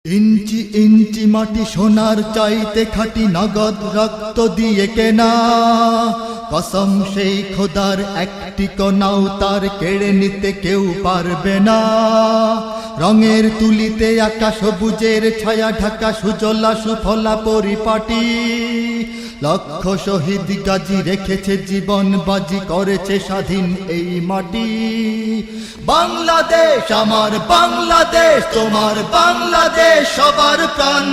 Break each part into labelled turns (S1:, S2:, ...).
S1: ইঞ্চি ইঞ্চি মাটি সোনার চাইতে খাঁটি নগদ রক্ত দিয়ে কেনা, কসম সেই খোদার একটি কণাও তার কেড়ে নিতে কেউ পারবে না। রঙের তুলিতে আঁকা সবুজের ছায়া ঢাকা সুজলা সুফলা পরিপাটি, লক্ষ শহীদ গাজী রেখেছে জীবন বাজি, করেছে স্বাধীন এই মাটি। বাংলাদেশ আমার বাংলাদেশ, তোমার বাংলাদেশ সবার প্রাণ।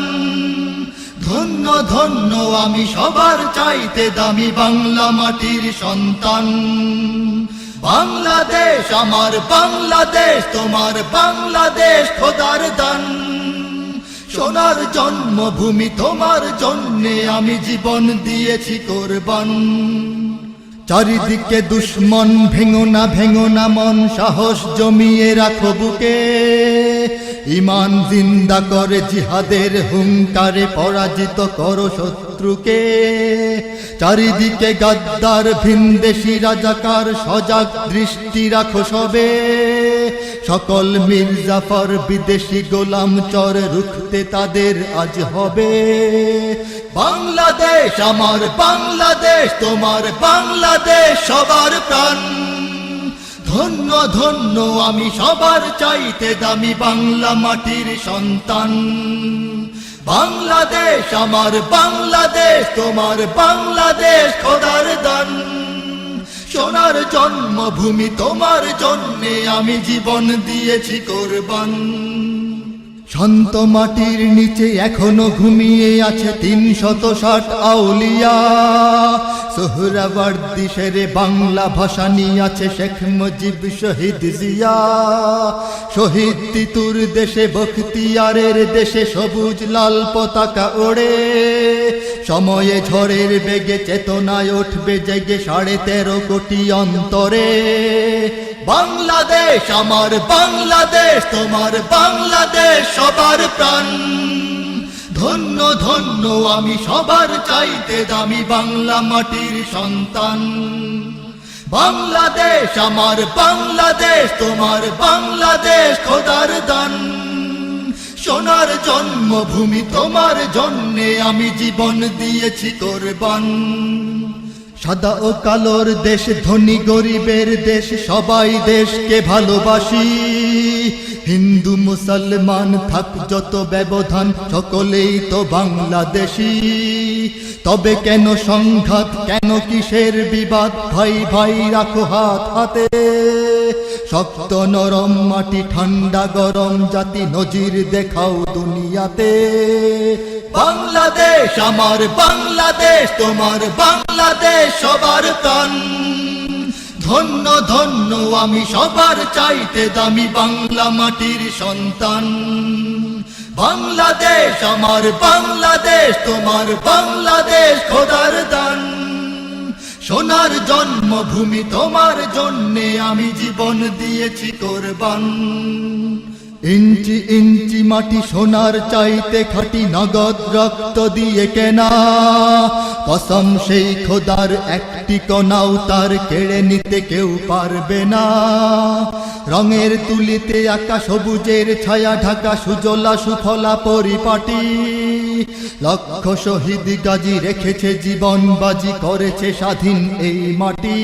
S1: ধন্য ধন্য আমি সবার চাইতে দামি বাংলা মাটির সন্তান। বাংলাদেশ আমার বাংলাদেশ, তোমার বাংলাদেশ খোদার দান। সোনার জন্মভূমি তোমার জন্যে আমি জীবন দিয়েছি কোরবান। চারিদিকে দুশ্মন, ভেঙো না মন, সাহস জমিয়ে রাখো বুকে। ঈমান জিন্দা করে জিহাদের হুঙ্কারে পরাজিত করো শত্রুকে। চারিদিকে গাদ্দার ভিনদেশী রাজাকার, সজাগ দৃষ্টি রাখো সবে। সকল মির্জাফর বিদেশি গোলাম চর, রুখতে তাদের আজ হবে। বাংলাদেশ আমার বাংলাদেশ, তোমার বাংলাদেশ সবার প্রাণ। ধন্য ধন্য আমি সবার চাইতে দামি বাংলা মাটির সন্তান। বাংলাদেশ আমার বাংলাদেশ, তোমার বাংলাদেশ খোদার দান। সোনার জন্মভূমি তোমার জন্যে আমি জীবন দিয়েছি কোরবান। শান্ত মাটির নিচে এখনো ঘুমিয়ে আছে ৩৬০ আউলিয়া। সোহরাওয়ার্দী শেরে বাংলা ভাষা নিয়ে আছে শেখ মুজিব, শহীদ জিয়া। শহীদ তিতুর দেশে বখতিয়ারের দেশে সবুজ লাল পতাকা ওড়ে। সময়ে ঝড়ের বেগে চেতনায় উঠবে জেগে ১৩.৫ কোটি অন্তরে। বাংলাদেশ আমার বাংলাদেশ, তোমার বাংলাদেশ সবার প্রাণ। ধন্য ধন্য আমি সবার চাইতে দামি বাংলা মাটির সন্তান। বাংলাদেশ আমার বাংলাদেশ, তোমার বাংলাদেশ খোদার দান। সোনার জন্মভূমি তোমার জন্যে আমি জীবন দিয়েছি কোরবান। সাদা ও কালোর দেশ, ধনী গরিবের দেশ, সবাই দেশকে ভালোবাসি। হিন্দু মুসলমান থাক যত ব্যবধান, সকলেই তো বাংলাদেশী। তবে কেন সংঘাত, কেন কিসের বিবাদ? ভাই ভাই রাখো হাত হাতে। শক্ত নরম মাটি, ঠান্ডা গরম জাতি, নজির দেখাও দুনিয়াতে। বাংলাদেশ আমার বাংলাদেশ, তোমার বাংলাদেশ সবার প্রাণ। ধন্য ধন্য আমি সবার চাইতে দামি বাংলা মাটির সন্তান। বাংলাদেশ আমার বাংলাদেশ, তোমার বাংলাদেশ খোদার দান। সোনার জন্মভূমি তোমার জন্যে আমি জীবন দিয়েছি কোরবান। ইঞ্চি ইঞ্চি মাটি সোনার চাইতে খাঁটি নগদ রক্ত দিয়ে কেনা, কসম সেই খোদার একটি কণাও তার কেড়ে নিতে কেউ পারবে না। রঙের তুলিতে আঁকা সবুজের ছায়া ঢাকা সুজলা সুফলা পরিপাটি, লক্ষ শহীদ গাজী রেখেছে জীবন বাজি, করেছে স্বাধীন এই মাটি।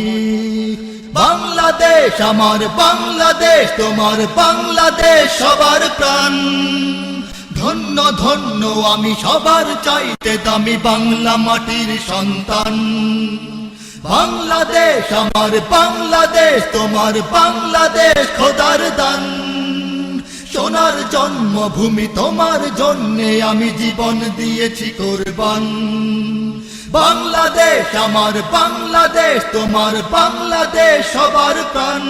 S1: বাংলাদেশ আমার বাংলাদেশ, তোমার বাংলাদেশ সবার প্রাণ। ধন্য ধন্য আমি সবার চাইতে দামি বাংলা মাটির সন্তান। বাংলাদেশ আমার বাংলাদেশ, তোমার বাংলাদেশ খোদার দান। সোনার জন্মভূমি তোমার জন্যে আমি জীবন দিয়েছি কোরবান। বাংলাদেশ আমার বাংলাদেশ, তোমার বাংলাদেশ সবার প্রাণ।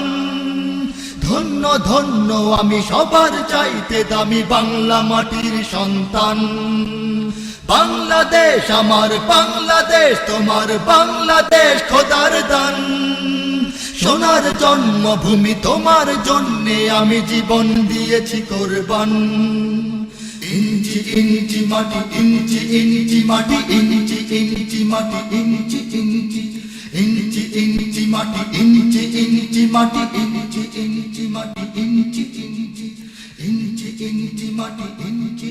S1: ধন্য ধন্য আমি সবার চাইতে দামি বাংলা মাটির সন্তান। বাংলাদেশ আমার বাংলাদেশ, তোমার বাংলাদেশ খোদার দান। সোনার জন্মভূমি তোমার জন্যে আমি জীবন দিয়েছি কোরবান। ইঞ্চি ইঞ্চি মাটি, ইঞ্চি ইঞ্চি মাটি, ইঞ্চি ইঞ্চি মাটি, ইঞ্চি ইঞ্চি ইঞ্চি ইঞ্চি মাটি, ইঞ্চি ইঞ্চি মাটি, ইঞ্চি ইঞ্চি মাটি, ইঞ্চি ইঞ্চি ইঞ্চি ইঞ্চি মাটি, ইঞ্চি